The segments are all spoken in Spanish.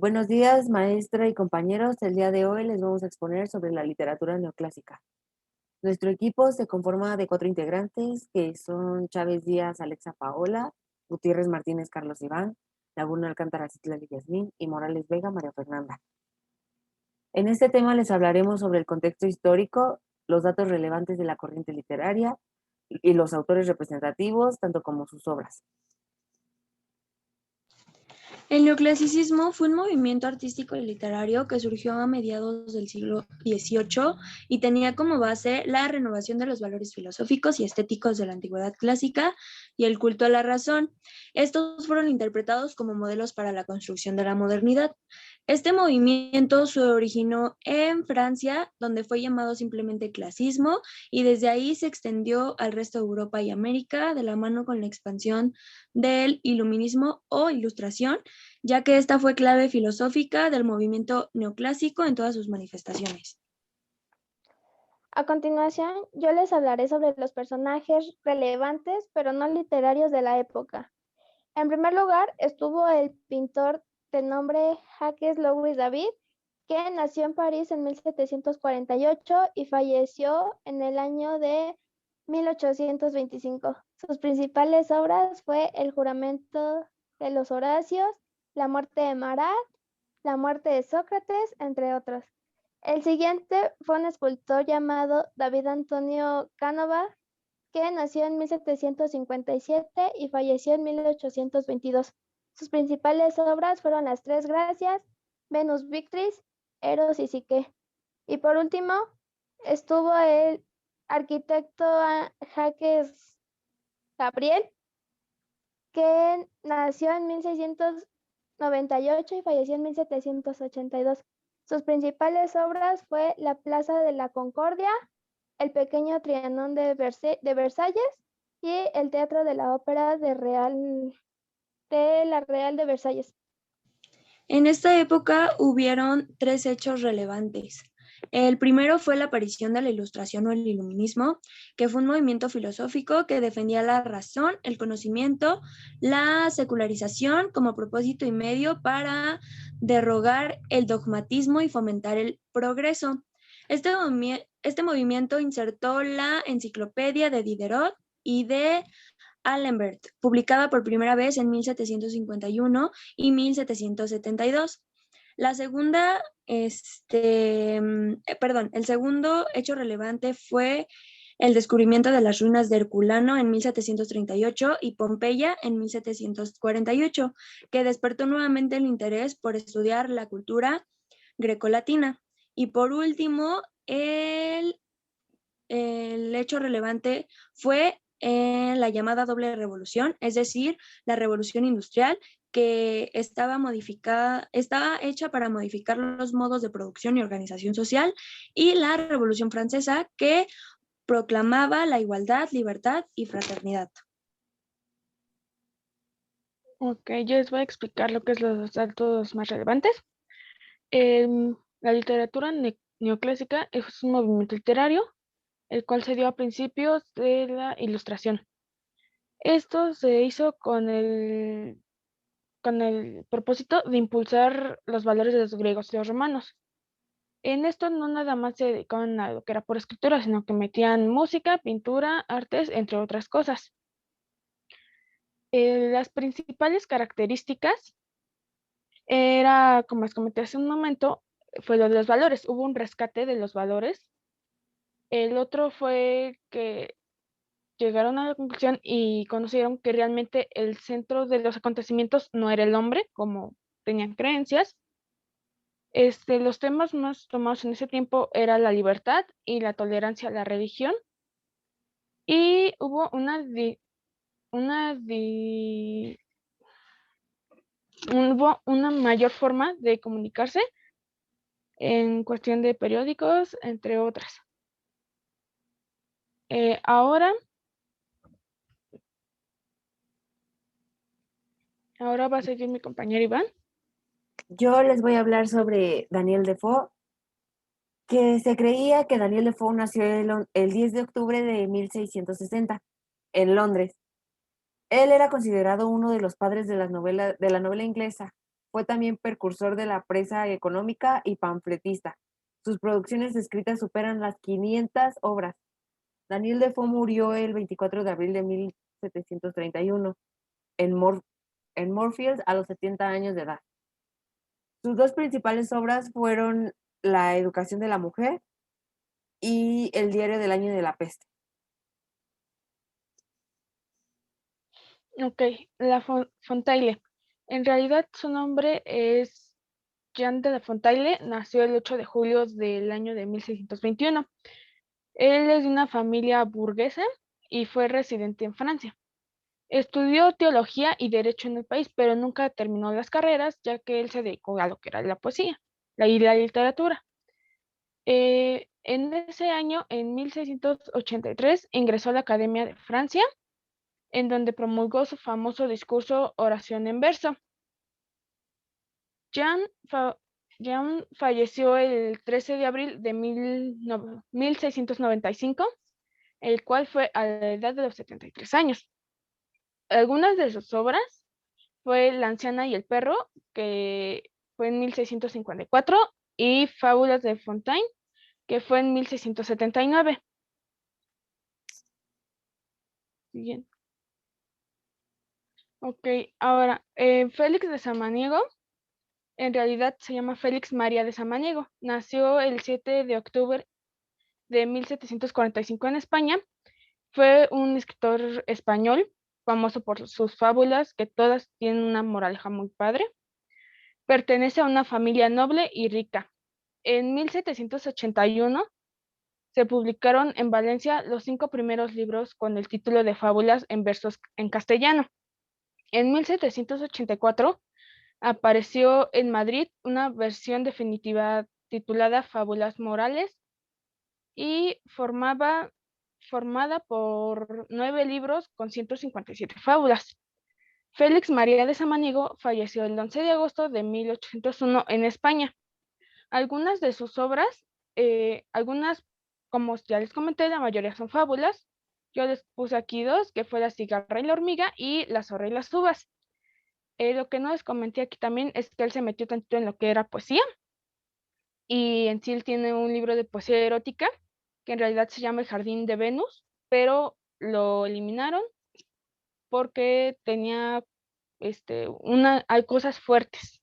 Buenos días, maestra y compañeros. El día de hoy les vamos a exponer sobre la literatura neoclásica. Nuestro equipo se conforma de 4 integrantes, que son Chávez Díaz, Alexa Paola, Gutiérrez Martínez, Carlos Iván, Laguna Alcántara, Citlali Yasmín y Morales Vega, María Fernanda. En este tema les hablaremos sobre el contexto histórico, los datos relevantes de la corriente literaria y los autores representativos, tanto como sus obras. El neoclasicismo fue un movimiento artístico y literario que surgió a mediados del siglo XVIII y tenía como base la renovación de los valores filosóficos y estéticos de la antigüedad clásica y el culto a la razón. Estos fueron interpretados como modelos para la construcción de la modernidad. Este movimiento se originó en Francia, donde fue llamado simplemente clasismo, y desde ahí se extendió al resto de Europa y América de la mano con la expansión del iluminismo o ilustración, ya que esta fue clave filosófica del movimiento neoclásico en todas sus manifestaciones. A continuación, yo les hablaré sobre los personajes relevantes, pero no literarios de la época. En primer lugar, estuvo el pintor de nombre Jacques Louis David, que nació en París en 1748 y falleció en el año de 1825. Sus principales obras fue El juramento de los Horacios, La muerte de Marat, La muerte de Sócrates, entre otros. El siguiente fue un escultor llamado David Antonio Canova, que nació en 1757 y falleció en 1822. Sus principales obras fueron Las Tres Gracias, Venus Victrix, Eros y Psique. Y por último, estuvo el arquitecto Jacques Gabriel, que nació en 1698 y falleció en 1782. Sus principales obras fue La Plaza de la Concordia, El pequeño Trianón de Versalles y el Teatro de la Ópera de la Real de Versalles. En esta época hubieron 3 hechos relevantes. El primero fue la aparición de la Ilustración o el Iluminismo, que fue un movimiento filosófico que defendía la razón, el conocimiento, la secularización como propósito y medio para derrogar el dogmatismo y fomentar el progreso. Este movimiento insertó la Enciclopedia de Diderot y de Alembert, publicada por primera vez en 1751 y 1772. El segundo hecho relevante fue el descubrimiento de las ruinas de Herculano en 1738 y Pompeya en 1748, que despertó nuevamente el interés por estudiar la cultura grecolatina. Y por último, el hecho relevante fue la llamada doble revolución, es decir, la revolución industrial, que estaba hecha para modificar los modos de producción y organización social, y la Revolución Francesa, que proclamaba la igualdad, libertad y fraternidad. Ok, yo les voy a explicar lo que es los datos más relevantes. La literatura neoclásica es un movimiento literario, el cual se dio a principios de la Ilustración. Esto se hizo con el propósito de impulsar los valores de los griegos y los romanos. En esto no nada más se dedicaban a lo que era por escritura, sino que metían música, pintura, artes, entre otras cosas. Las principales características era, como les comenté hace un momento, fue lo de los valores. Hubo un rescate de los valores. El otro fue que llegaron a la conclusión y conocieron que realmente el centro de los acontecimientos no era el hombre, como tenían creencias. Los temas más tomados en ese tiempo era la libertad y la tolerancia a la religión. Y hubo hubo una mayor forma de comunicarse en cuestión de periódicos, entre otras. Ahora va a seguir mi compañero Iván. Yo les voy a hablar sobre Daniel Defoe, que se creía que Daniel Defoe nació el 10 de octubre de 1660 en Londres. Él era considerado uno de los padres de la novela inglesa. Fue también precursor de la prensa económica y panfletista. Sus producciones escritas superan las 500 obras. Daniel Defoe murió el 24 de abril de 1731 en Moorfields a los 70 años de edad. Sus dos principales obras fueron La educación de la mujer y El diario del año de la peste. Ok, La Fontaine. En realidad su nombre es Jean de La Fontaine. Nació el 8 de julio del año de 1621. Él es de una familia burguesa y fue residente en Francia. Estudió teología y derecho en el país, pero nunca terminó las carreras, ya que él se dedicó a lo que era la poesía y la literatura. En ese año, en 1683, ingresó a la Academia de Francia, en donde promulgó su famoso discurso Oración en verso. Jean falleció el 13 de abril de 1695, el cual fue a la edad de los 73 años. Algunas de sus obras fue La anciana y el perro, que fue en 1654, y Fábulas de Fontaine, que fue en 1679. Bien. Ok, ahora, Félix de Samaniego, en realidad se llama Félix María de Samaniego. Nació el 7 de octubre de 1745 en España. Fue un escritor español, famoso por sus fábulas, que todas tienen una moraleja muy padre. Pertenece a una familia noble y rica. En 1781 se publicaron en Valencia los 5 primeros libros con el título de Fábulas en versos en castellano. En 1784 apareció en Madrid una versión definitiva titulada Fábulas Morales y formada por 9 libros con 157 fábulas. Félix María de Samaniego falleció el 11 de agosto de 1801 en España. Algunas de sus obras, algunas, como ya les comenté, la mayoría son fábulas. Yo les puse aquí 2, que fue La cigarra y la hormiga y La zorra y las uvas. Lo que no les comenté aquí también es que él se metió tanto en lo que era poesía, y en sí él tiene un libro de poesía erótica que en realidad se llama El jardín de Venus, pero lo eliminaron porque tenía hay cosas fuertes.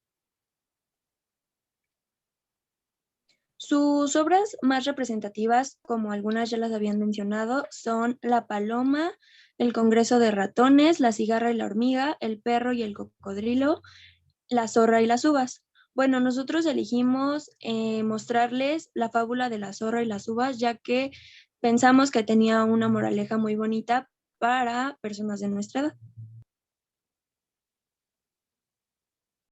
Sus obras más representativas, como algunas ya las habían mencionado, son La paloma, El congreso de ratones, La cigarra y la hormiga, El perro y el cocodrilo, La zorra y las uvas. Bueno, nosotros elegimos mostrarles la fábula de la zorra y las uvas, ya que pensamos que tenía una moraleja muy bonita para personas de nuestra edad.